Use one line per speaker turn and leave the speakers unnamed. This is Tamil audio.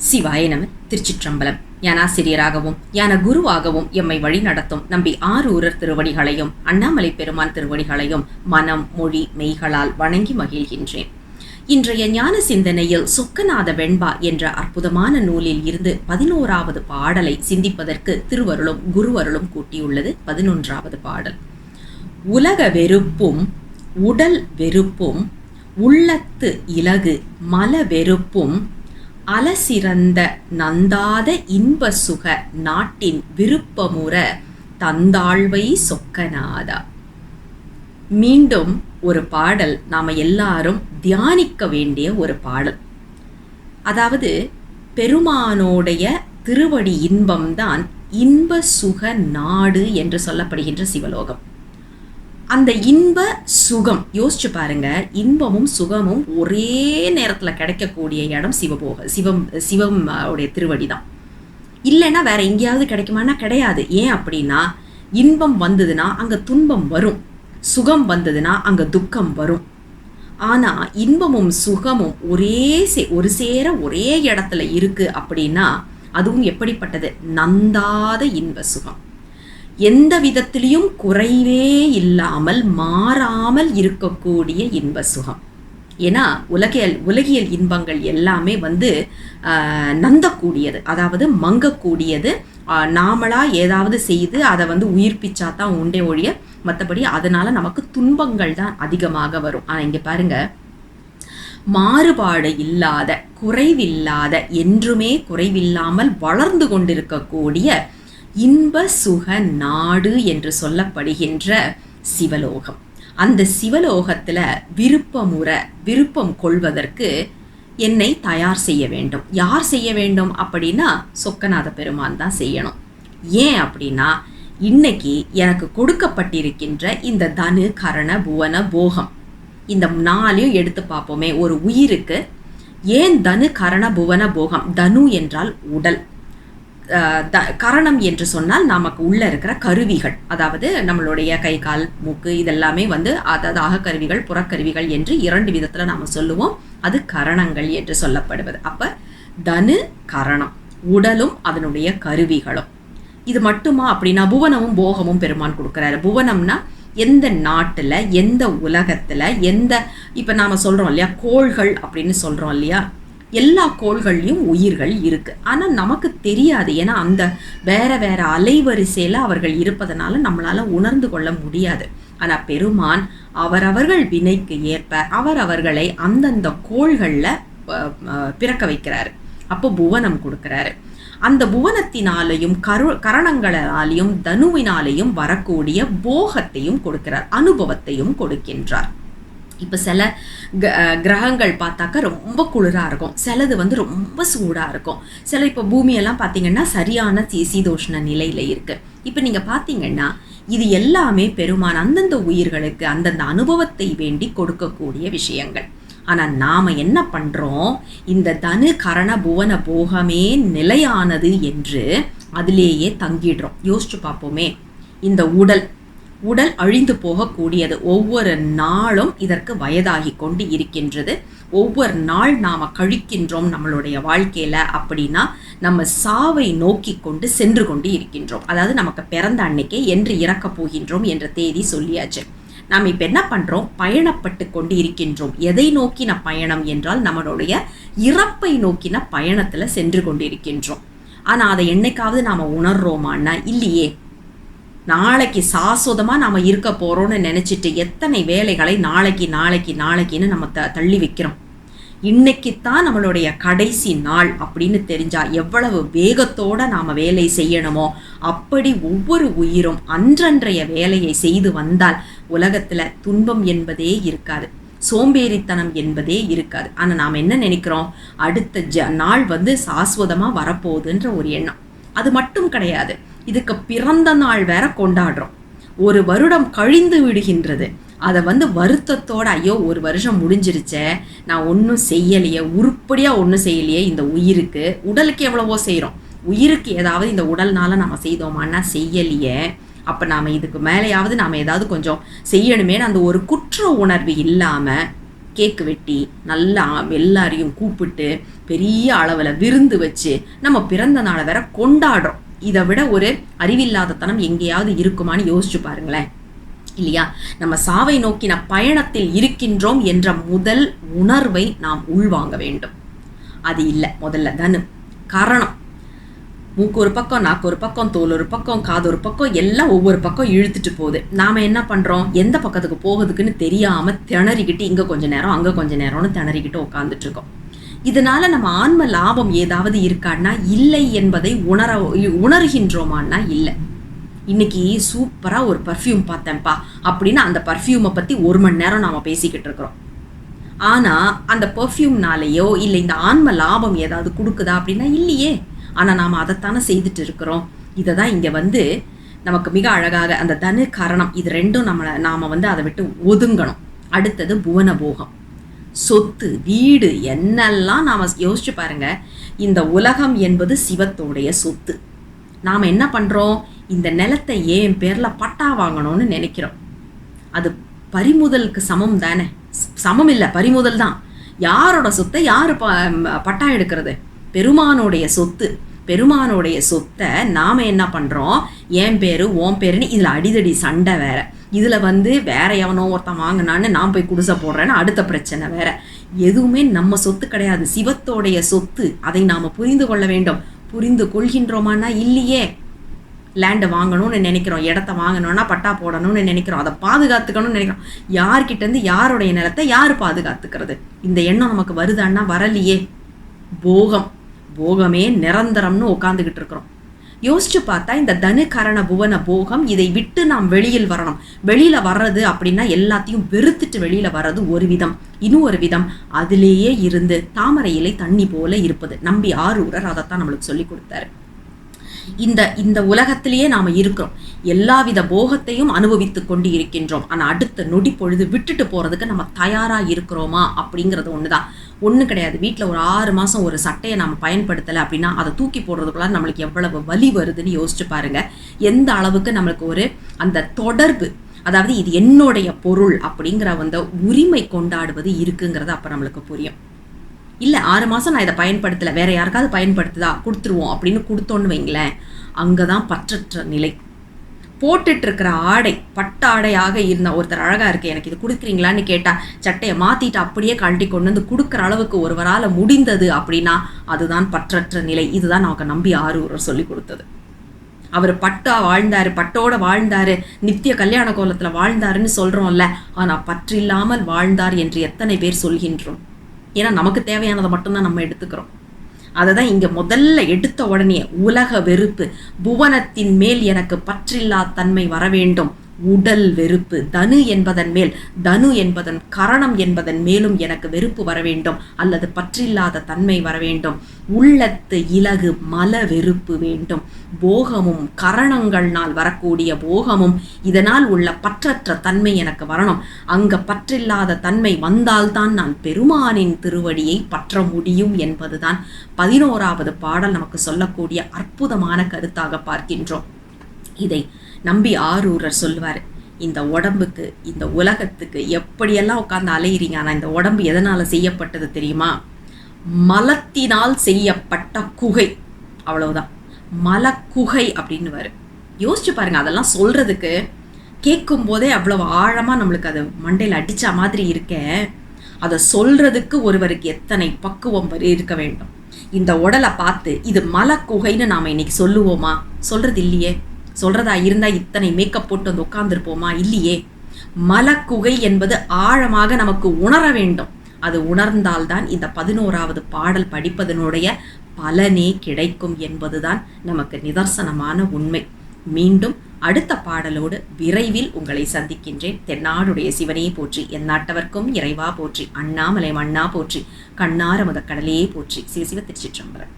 சிவாய நம. திருச்சிற்றம்பலம். ஞானாசிரியராகவும் ஞான குருவாகவும் எம்மை வழி நடத்தும் நம்பி ஆரூரர் திருவடிகளையும் அண்ணாமலை பெருமான் திருவடிகளையும் மனம் மொழி மெய்களால் வணங்கி மகிழ்கின்றேன். இன்றைய ஞான சிந்தனையில் சொக்கநாத வெண்பா என்ற அற்புதமான நூலில் இருந்து 11வது பாடலை சிந்திப்பதற்கு திருவருளும் குருவருளும் கூட்டியுள்ளது. 11வது பாடல். உலக வெறுப்பும் உடல் வெறுப்பும் உள்ளத்து இலகு மல வெறுப்பும் அலசிறந்த நந்தாத இன்ப சுக நாட்டின் விருப்பமுற தந்தாழ்வை சொக்கநாதா. மீண்டும் ஒரு பாடல் நாம எல்லாரும் தியானிக்க வேண்டிய ஒரு பாடல். அதாவது பெருமானோடைய திருவடி இன்பம்தான் இன்ப சுக நாடு என்று சொல்லப்படுகின்ற சிவலோகம். அந்த இன்ப சுகம் யோசிச்சு பாருங்க. இன்பமும் சுகமும் ஒரே நேரத்தில் கிடைக்கக்கூடிய இடம் சிவம் உடைய திருவடி தான். இல்லைன்னா வேற எங்கேயாவது கிடைக்குமானா கிடையாது. ஏன் அப்படின்னா, இன்பம் வந்ததுன்னா அங்க துன்பம் வரும், சுகம் வந்ததுன்னா அங்க துக்கம் வரும். ஆனா இன்பமும் சுகமும் ஒரு சேர ஒரே இடத்துல இருக்கு அப்படின்னா அதுவும் எப்படிப்பட்டது? நந்தாத இன்ப சுகம். எந்த விதத்திலையும் குறைவே இல்லாமல் மாறாமல் இருக்கக்கூடிய இன்ப சுகம். ஏன்னா உலகியல் இன்பங்கள் எல்லாமே நந்தக்கூடியது, அதாவது மங்கக்கூடியது. நாமளா ஏதாவது செய்து அதை உயிர்ப்பிச்சா தான் உண்டே ஒழிய மற்றபடி அதனால நமக்கு துன்பங்கள் தான் அதிகமாக வரும். ஆனால் இங்கே பாருங்க, மாறுபாடு இல்லாத, குறைவில்லாத, என்றுமே குறைவில்லாமல் வளர்ந்து கொண்டிருக்கக்கூடிய இன்ப சுக நாடு என்று சொல்லப்படுகின்ற சிவலோகம். அந்த சிவலோகத்துல விருப்பம் கொள்வதற்கு என்னை தயார் செய்ய வேண்டும். யார் செய்ய வேண்டும் அப்படின்னா சொக்கநாத பெருமான் தான் செய்யணும். ஏன் அப்படின்னா, இன்னைக்கு எனக்கு கொடுக்கப்பட்டிருக்கின்ற இந்த தனு கரண புவன போகம், இந்த 4ஐயும் எடுத்து பார்ப்போமே. ஒரு உயிருக்கு ஏன் தனு கரண புவன போகம்? தனு என்றால் உடல், கரணம் என்று சொன்னால் நமக்கு உள்ள இருக்கிற கருவிகள், அதாவது நம்மளுடைய கை கால் மூக்கு இதெல்லாமே அக கருவிகள் புறக்கருவிகள் என்று 2 விதத்துல நாம சொல்லுவோம். அது கரணங்கள் என்று சொல்லப்படுவது. அப்ப தனு கரணம், உடலும் அதனுடைய கருவிகளும். இது மட்டுமா அப்படின்னா, புவனமும் போகமும் பெருமான் கொடுக்கிறாரு. புவனம்னா எந்த நாட்டுல, எந்த உலகத்துல, இப்ப நாம சொல்றோம் இல்லையா, கோள்கள் அப்படின்னு சொல்றோம் இல்லையா, எல்லா கோள்கள்லையும் உயிர்கள் இருக்கு. ஆனா நமக்கு தெரியாது. ஏன்னா அந்த வேற வேற அலைவரிசையில அவர்கள் இருப்பதனால நம்மளால உணர்ந்து கொள்ள முடியாது. ஆனா பெருமான் அவரவர்கள் வினைக்கு ஏற்ப அவரவர்களை அந்தந்த கோள்கள்ல பிறக்க வைக்கிறாரு. அப்போ புவனம் கொடுக்கிறாரு. அந்த புவனத்தினாலையும் கரணங்களாலையும் தனுவினாலையும் வரக்கூடிய போகத்தையும் கொடுக்கிறார், அனுபவத்தையும் கொடுக்கின்றார். இப்போ சில கிரகங்கள் பார்த்தாக்கா ரொம்ப குளிராக இருக்கும், சிலது ரொம்ப சூடாக இருக்கும். சில இப்போ பூமியெல்லாம் பார்த்தீங்கன்னா சரியான சீதோஷ்ண நிலையில் இருக்குது. இப்போ நீங்கள் பார்த்தீங்கன்னா இது எல்லாமே பெருமான் அந்தந்த உயிர்களுக்கு அந்தந்த அனுபவத்தை வேண்டி கொடுக்கக்கூடிய விஷயங்கள். ஆனால் நாம் என்ன பண்ணுறோம், இந்த தனு கரண புவன போகமே நிலையானது என்று அதிலேயே தங்கிடுறோம். யோசிச்சு பார்ப்போமே, இந்த உடல் அழிந்து போகக்கூடியது. ஒவ்வொரு நாளும் இதற்கு வயதாகி கொண்டு இருக்கின்றது. ஒவ்வொரு நாள் நாம கழிக்கின்றோம் நம்மளுடைய வாழ்க்கையில அப்படின்னா நம்ம சாவை நோக்கி கொண்டு சென்று கொண்டு இருக்கின்றோம். அதாவது நமக்கு பிறந்த அன்னைக்கே என்று இறக்க போகின்றோம் என்ற தேதி சொல்லியாச்சு. நாம் இப்ப என்ன பண்றோம், பயணப்பட்டு கொண்டு இருக்கின்றோம். எதை நோக்கின பயணம் என்றால் நம்மளுடைய இறப்பை நோக்கின பயணத்துல சென்று கொண்டு இருக்கின்றோம். ஆனா அதை என்னைக்காவது நாம உணர்றோமான்னா இல்லையே. நாளைக்கு சாஸ்வதமா நாம இருக்க போறோம்னு நினைச்சிட்டு எத்தனை வேலைகளை நாளைக்குன்னு நம்ம தள்ளி வைக்கிறோம். இன்னைக்குத்தான் நம்மளுடைய கடைசி நாள் அப்படின்னு தெரிஞ்சா எவ்வளவு வேகத்தோட நாம வேலை செய்யணுமோ அப்படி ஒவ்வொரு உயிரும் அன்றன்றைய வேலையை செய்து வந்தால் உலகத்துல துன்பம் என்பதே இருக்காது, சோம்பேறித்தனம் என்பதே இருக்காது. ஆனா நாம என்ன நினைக்கிறோம், அடுத்த நாள் சாஸ்வதமா வரப்போகுதுன்ற ஒரு எண்ணம். அது மட்டும் கிடையாது, இதுக்கு பிறந்த நாள் வேற கொண்டாடுறோம். ஒரு வருடம் கழிந்து விடுகின்றது. அதை வருத்தத்தோட, ஐயோ ஒரு வருஷம் முடிஞ்சிருச்சே, நான் ஒன்றும் செய்யலையே, உருப்படியா ஒன்றும் செய்யலையே. இந்த உயிருக்கு, உடலுக்கு எவ்வளவோ செய்கிறோம், உயிருக்கு ஏதாவது இந்த உடல்னால நம்ம செய்தோமான்னா செய்யலையே. அப்போ நாம் இதுக்கு மேலேயாவது நாம் ஏதாவது கொஞ்சம் செய்யணுமேனு அந்த ஒரு குற்ற உணர்வு இல்லாமல் கேக்கு வெட்டி நல்லா எல்லாரையும் கூப்பிட்டு பெரிய அளவில் விருந்து வச்சு நம்ம பிறந்த நாளை வேற கொண்டாடுறோம். இதை விட ஒரு அறிவில்லாதத்தனம் எங்கேயாவது இருக்குமான்னு யோசிச்சு பாருங்களேன், இல்லையா? நம்ம சாவை நோக்கின பயணத்தில் இருக்கின்றோம் என்ற முதல் உணர்வை நாம் உள்வாங்க வேண்டும். அது இல்லை. முதல்ல தனு கரணம், மூக்கு ஒரு பக்கம், நாக்கு ஒரு பக்கம், தோல் ஒரு பக்கம், காது ஒரு பக்கம், எல்லாம் ஒவ்வொரு பக்கம் இழுத்துட்டு போகுது. நாம என்ன பண்றோம்? எந்த பக்கத்துக்கு போகுதுக்குன்னு தெரியாம திணறிக்கிட்டு இங்க கொஞ்ச நேரம் அங்க கொஞ்ச நேரம்னு திணறிக்கிட்டு உட்காந்துட்டு இருக்கோம். இதனால நம்ம ஆன்ம லாபம் ஏதாவது இருக்கான்னா இல்லை என்பதை உணர்கின்றோமான்னா இல்லை. இன்னைக்கு சூப்பரா ஒரு பர்ஃப்யூம் பார்த்தேன்ப்பா அப்படின்னு அந்த பர்ஃப்யூமை பத்தி 1 மணி நேரம் நாம பேசிக்கிட்டு இருக்கிறோம். ஆனா அந்த பர்ஃப்யூம்னாலேயோ இல்லை இந்த ஆன்ம லாபம் ஏதாவது கொடுக்குதா அப்படின்னா இல்லையே. ஆனா நாம அதைத்தானே செய்துட்டு இருக்கிறோம். இதை தான் இங்க நமக்கு மிக அழகாக அந்த தனு கரணம் இது ரெண்டும் நாம அதை விட்டு ஒதுங்கணும். அடுத்தது புவன போகம், சொத்து, வீடு, என்னெல்லாம் நாம யோசிச்சு பாருங்க. இந்த உலகம் என்பது சிவத்தோடைய சொத்து. நாம என்ன பண்றோம்? இந்த நிலத்தை ஏன் பேர்ல பட்டா வாங்கணும்னு நினைக்கிறோம். அது பறிமுதலுக்கு சமம் தானே? சமம் இல்லை, பறிமுதல் தான். யாரோட சொத்தை யாரு பட்டா எடுக்கிறது? பெருமானுடைய சொத்து. பெருமானுடைய சொத்தை நாம என்ன பண்றோம்? என் பேரு ஓன் பேருன்னு இதுல அடிதடி சண்டை வேற. இதுல வேற எவனோ ஒருத்தன் வாங்கினான்னு நான் போய் குடிசை போடுறேன்னு அடுத்த பிரச்சனை வேற. எதுவுமே நம்ம சொத்து கிடையாது, சிவத்தோடைய சொத்து. அதை நாம புரிந்து கொள்ள வேண்டும். புரிந்து கொள்கின்றோமானா இல்லையே. லேண்டை வாங்கணும்னு நினைக்கிறோம், இடத்த வாங்கணும்னா பட்டா போடணும்னு நினைக்கிறோம், அதை பாதுகாத்துக்கணும்னு நினைக்கிறோம். யார்கிட்ட இருந்து யாருடைய நிலத்தை யாரு பாதுகாத்துக்கிறது? இந்த எண்ணம் நமக்கு வருதான்னா வரலையே. போகம், போகமே நிரந்தரம்னு உட்காந்துக்கிட்டு இருக்கிறோம். யோசிச்சு பார்த்தா இந்த தனு கரண புவன போகம், இதை விட்டு நாம் வெளியில் வரணும். வெளியில வர்றது அப்படின்னா எல்லாத்தையும் வெறுத்துட்டு வெளியில வர்றது ஒரு விதம். இன்னும் ஒரு விதம் அதிலேயே இருந்து தாமரை இலை தண்ணி போல இருப்பது. நம்பி ஆரூரர் அதைத்தான் நம்மளுக்கு சொல்லி கொடுத்தாரு. இந்த உலகத்திலேயே நாம இருக்கிறோம், எல்லாவித போகத்தையும் அனுபவித்து கொண்டு இருக்கின்றோம். ஆனா அடுத்த நொடி பொழுது விட்டுட்டு போறதுக்கு நம்ம தயாரா இருக்கிறோமா அப்படிங்கிறது ஒண்ணுதான். ஒண்ணு கிடையாது. வீட்டுல ஒரு 6 மாசம் ஒரு சட்டையை நம்ம பயன்படுத்தலை அப்படின்னா அதை தூக்கி போடுறதுக்குள்ள நம்மளுக்கு எவ்வளவு வலி வருதுன்னு யோசிச்சு பாருங்க. எந்த அளவுக்கு நம்மளுக்கு அந்த தொடர்பு, அதாவது இது என்னுடைய பொருள் அப்படிங்கிற உரிமை கொண்டாடுவது இருக்குங்கிறது அப்ப நம்மளுக்கு புரியும். இல்லை 6 மாதம் நான் இதை பயன்படுத்தலை, வேற யாருக்காவது பயன்படுத்துதா கொடுத்துருவோம் அப்படின்னு கொடுத்தோன்னு வைங்களேன், அங்கே தான் பற்றற்ற நிலை. போட்டுட்டு இருக்கிற ஆடை பட்டாடையாக இருந்த ஒருத்தர் அழகா இருக்கு, எனக்கு இது கொடுக்குறீங்களான்னு கேட்டா சட்டையை மாத்திட்டு அப்படியே கழட்டி கொண்டு வந்து கொடுக்குற அளவுக்கு ஒருவரால் முடிந்தது அப்படின்னா அதுதான் பற்றற்ற நிலை. இதுதான் நமக்கு நம்பி ஆரூரர் சொல்லி கொடுத்தது. அவர் பட்டா வாழ்ந்தாரு, பட்டோட வாழ்ந்தாரு, நித்திய கல்யாண கோலத்துல வாழ்ந்தாருன்னு சொல்றோம்ல, ஆனா பற்றில்லாமல் வாழ்ந்தார் என்று எத்தனை பேர் சொல்கின்றோம்? ஏன்னா நமக்கு தேவையானதை மட்டும்தான் நம்ம எடுத்துக்கிறோம். அதை தான் இங்க முதல்ல எடுத்த உடனே உலக வெறுப்பு, புவனத்தின் மேல் எனக்கு பற்றில்லா தன்மை வர வேண்டும். உடல் வெறுப்பு, தனு என்பதன் மேல், தனு என்பதன் கரணம் என்பதன் மேலும் எனக்கு வெறுப்பு வர வேண்டும், அல்லது பற்றில்லாத தன்மை வர வேண்டும். உள்ளத்து இலகு மல வெறுப்பு வேண்டும். போகமும் கரணங்கள்னால் வரக்கூடிய போகமும் இதனால் உள்ள பற்றற்ற தன்மை எனக்கு வரணும். அங்க பற்றில்லாத தன்மை வந்தால்தான் நான் பெருமானின் திருவடியை பற்ற முடியும் என்பதுதான் 11வது பாடல் நமக்கு சொல்லக்கூடிய அற்புதமான கருத்தாக பார்க்கின்றோம். இதை நம்பி ஆரூரர் சொல்லுவார், இந்த உடம்புக்கு, இந்த உலகத்துக்கு எப்படியெல்லாம் உட்கார்ந்து அலையிறீங்க, ஆனால் இந்த உடம்பு எதனால செய்யப்பட்டது தெரியுமா? மலத்தினால் செய்யப்பட்ட குகை, அவ்வளவுதான். மலக்குகை அப்படின்னு வரும். யோசிச்சு பாருங்க. அதெல்லாம் சொல்றதுக்கு கேட்கும் போதே அவ்வளவு ஆழமா நம்மளுக்கு அது மண்டையில் அடிச்ச மாதிரி இருக்க. அதை சொல்றதுக்கு ஒருவருக்கு எத்தனை பக்குவம் இருக்க வேண்டும். இந்த உடலை பார்த்து இது மலக்குகைன்னு நாம இன்னைக்கு சொல்லுவோமா? சொல்றது இல்லையே. சொல்றதா இருந்தா இத்தனை மேக்கப் போட்டு வந்து உட்கார்ந்துருப்போமா? இல்லையே. மலக்குகை என்பது ஆழமாக நமக்கு உணர வேண்டும். அது உணர்ந்தால்தான் இந்த 11வது பாடல் படிப்பதனுடைய பலனே கிடைக்கும் என்பதுதான் நமக்கு நிதர்சனமான உண்மை. மீண்டும் அடுத்த பாடலோடு விரைவில் உங்களை சந்திக்கின்றேன். தென்னாடுடைய சிவனையே போற்றி, எந்நாட்டவர்க்கும் இறைவா போற்றி, அண்ணாமலை மண்ணா போற்றி, கண்ணார முத கடலையே போற்றி. சிவசிவ திருச்சிற்றம்பலம்.